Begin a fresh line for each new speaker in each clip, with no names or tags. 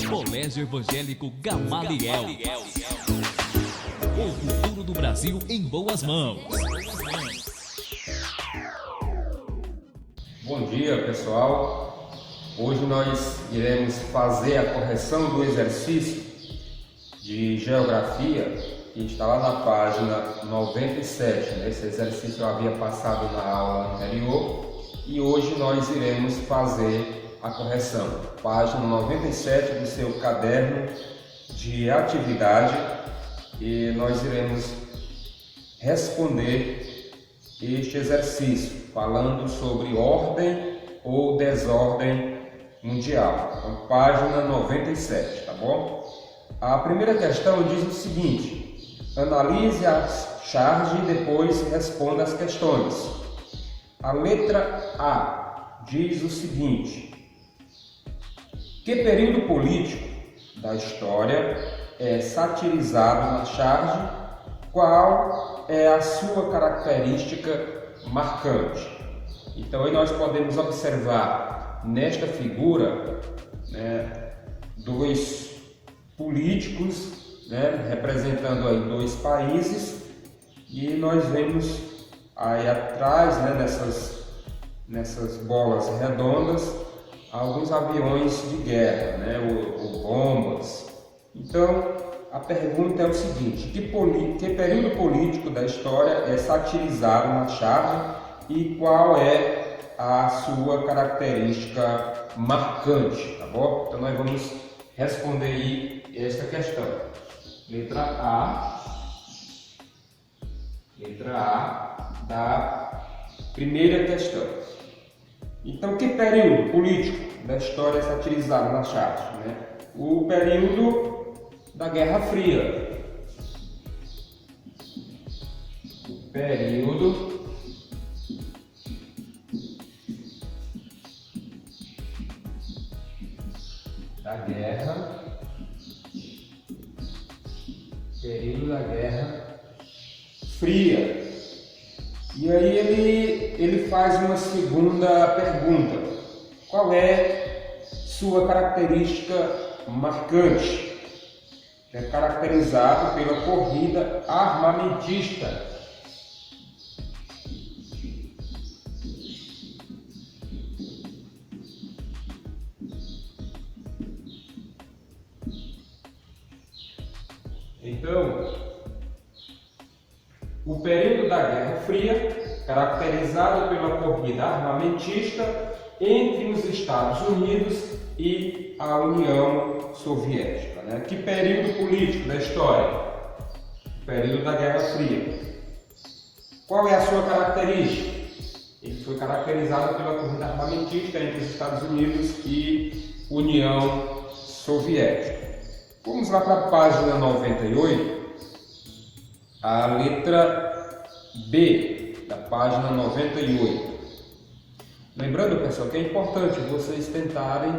Colégio Evangélico Gamaliel. O futuro do Brasil em boas mãos.
Bom dia, pessoal. Hoje nós iremos fazer a correção do exercício de geografia que está lá na página 97. Esse exercício eu havia passado na aula anterior e hoje nós iremos fazer a correção. Página 97 do seu caderno de atividade e nós iremos responder este exercício falando sobre ordem ou desordem mundial. Então, página 97, tá bom? A primeira questão diz o seguinte: analise a charge e depois responda as questões. A letra A diz o seguinte: que período político da história é satirizado na charge? Qual é a sua característica marcante? Então aí nós podemos observar nesta figura, dois políticos, representando aí dois países, e nós vemos aí atrás, nessas bolas redondas, alguns aviões de guerra, ou bombas. Então, a pergunta é o seguinte: que período político da história é satirizado na charge e qual é a sua característica marcante, tá bom? Então, nós vamos responder aí esta questão. Letra A da primeira questão. Então, que período político da história é satirizado na charge? O período da Guerra Fria. O período da Guerra. Período da Guerra Fria. E aí ele faz uma segunda pergunta: qual é sua característica marcante? É caracterizado pela corrida armamentista. Então, o período da Guerra Fria, caracterizado pela corrida armamentista entre os Estados Unidos e a União Soviética. Que período político da história? O período da Guerra Fria. Qual é a sua característica? Ele foi caracterizado pela corrida armamentista entre os Estados Unidos e União Soviética. Vamos lá para a página 98, a letra B da página 98. Lembrando, pessoal, que é importante vocês tentarem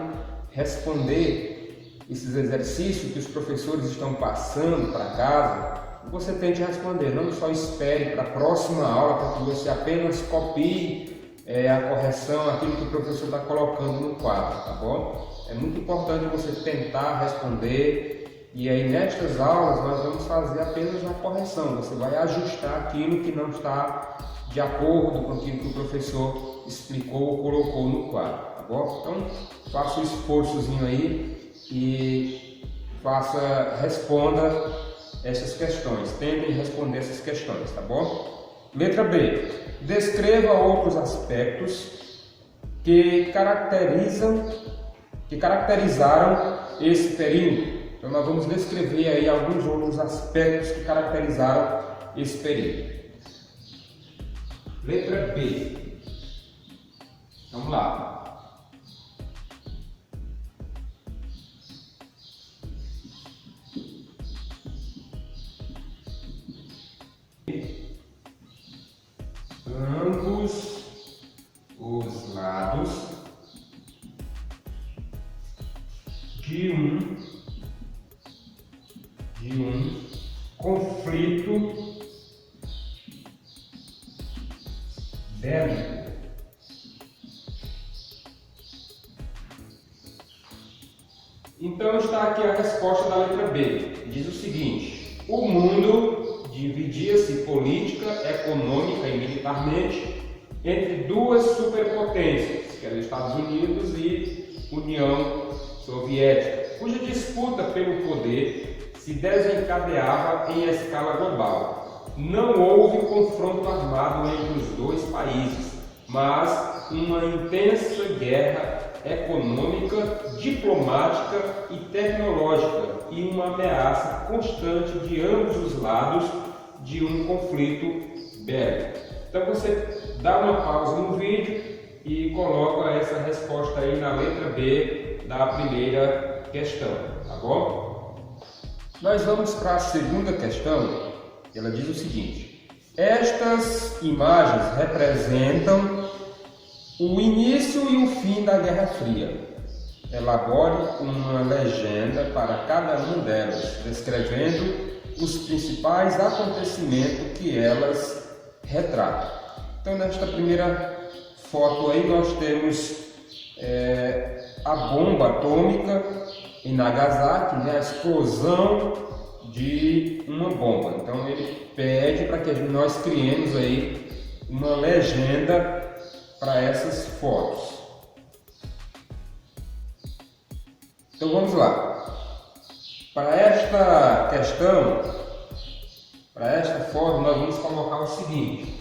responder esses exercícios que os professores estão passando para casa. Você tente responder, não só espere para a próxima aula para que você apenas copie a correção, aquilo que o professor está colocando no quadro, tá bom? É muito importante você tentar responder, e aí nestas aulas nós vamos fazer apenas uma correção. Você vai ajustar aquilo que não está de acordo com aquilo que o professor explicou ou colocou no quadro, tá bom? Então, faça um esforçozinho aí e responda essas questões. Tentem responder essas questões, tá bom? Letra B. Descreva outros aspectos que caracterizaram esse período. Então, nós vamos descrever aí alguns outros aspectos que caracterizaram esse período. Letra B. Vamos lá. Ambos os lados de um conflito bélico. Então está aqui a resposta da letra B. Diz o seguinte: o mundo dividia-se política, econômica e militarmente entre duas superpotências, que eram Estados Unidos e União Soviética, cuja disputa pelo poder se desencadeava em escala global. Não houve confronto armado entre os dois países, mas uma intensa guerra econômica, diplomática e tecnológica e uma ameaça constante de ambos os lados de um conflito bélico. Então você dá uma pausa no vídeo e coloca essa resposta aí na letra B da primeira questão, tá bom? Nós vamos para a segunda questão. Ela diz o seguinte: estas imagens representam o início e o fim da Guerra Fria. Elabore uma legenda para cada uma delas, descrevendo os principais acontecimentos que elas retratam. Então, nesta primeira foto aí, nós temos a bomba atômica em Nagasaki, né? A explosão de uma bomba. Então, ele pede para que nós criemos aí uma legenda para essas fotos. Então vamos lá. Para esta questão, para esta foto, nós vamos colocar o seguinte: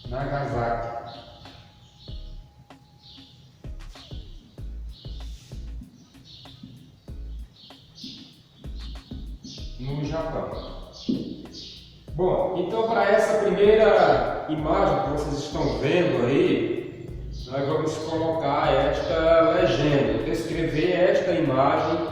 Nagasaki. No Japão. Bom, então para essa primeira imagem que vocês estão vendo aí, nós vamos colocar esta legenda, descrever esta imagem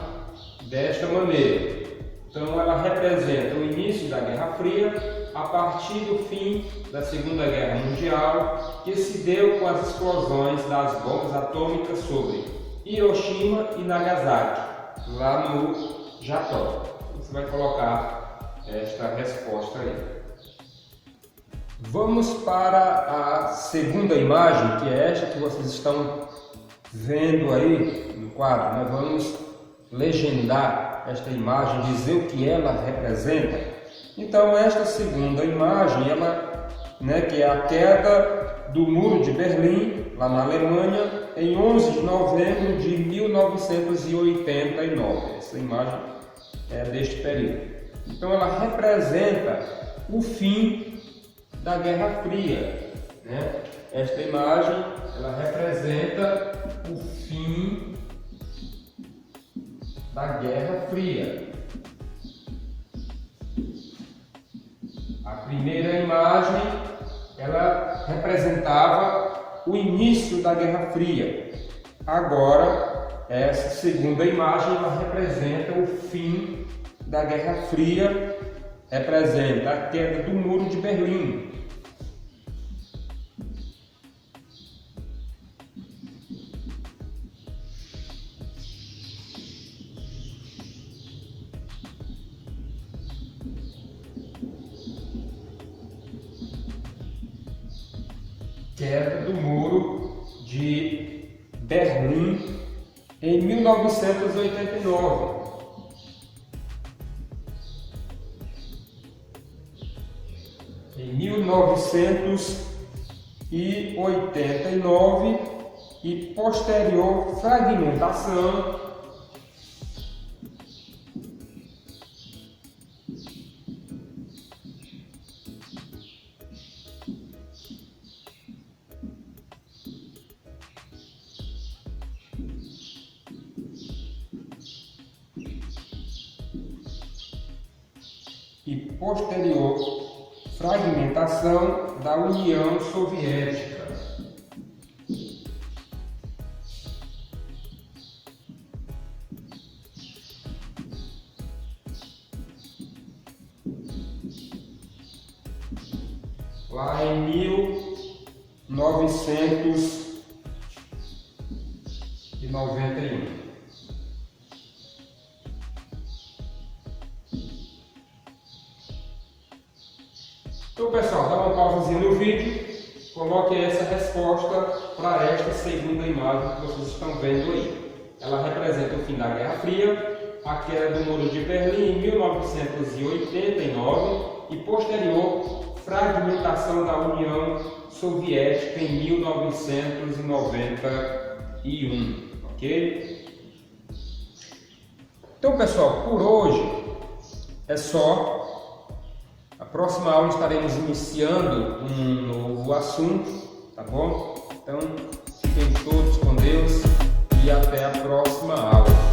desta maneira. Então ela representa o início da Guerra Fria a partir do fim da Segunda Guerra Mundial, que se deu com as explosões das bombas atômicas sobre Hiroshima e Nagasaki, lá no Japão. Você vai colocar esta resposta aí. Vamos para a segunda imagem, que é esta que vocês estão vendo aí no quadro. Nós vamos legendar esta imagem, dizer o que ela representa. Então esta segunda imagem, ela, que é a queda do Muro de Berlim, lá na Alemanha, em 11 de novembro de 1989. Essa imagem é deste período. Então ela representa o fim da Guerra Fria, né? Esta imagem, ela representa o fim da Guerra Fria. A primeira imagem, ela representava o início da Guerra Fria. Agora, essa segunda imagem, ela representa o fim da Guerra Fria, representa a queda do Muro de Berlim. Queda do Muro de Berlim em 1989. Em 1989 e posterior fragmentação e posterior fragmentação da União Soviética. Lá em 1991. Então, pessoal, dá uma pausazinha no vídeo, coloque essa resposta para esta segunda imagem que vocês estão vendo aí. Ela representa o fim da Guerra Fria, a queda do Muro de Berlim em 1989 e posterior fragmentação da União Soviética em 1991, ok? Então, pessoal, por hoje é só. A próxima aula estaremos iniciando um novo assunto, tá bom? Então, fiquem todos com Deus e até a próxima aula.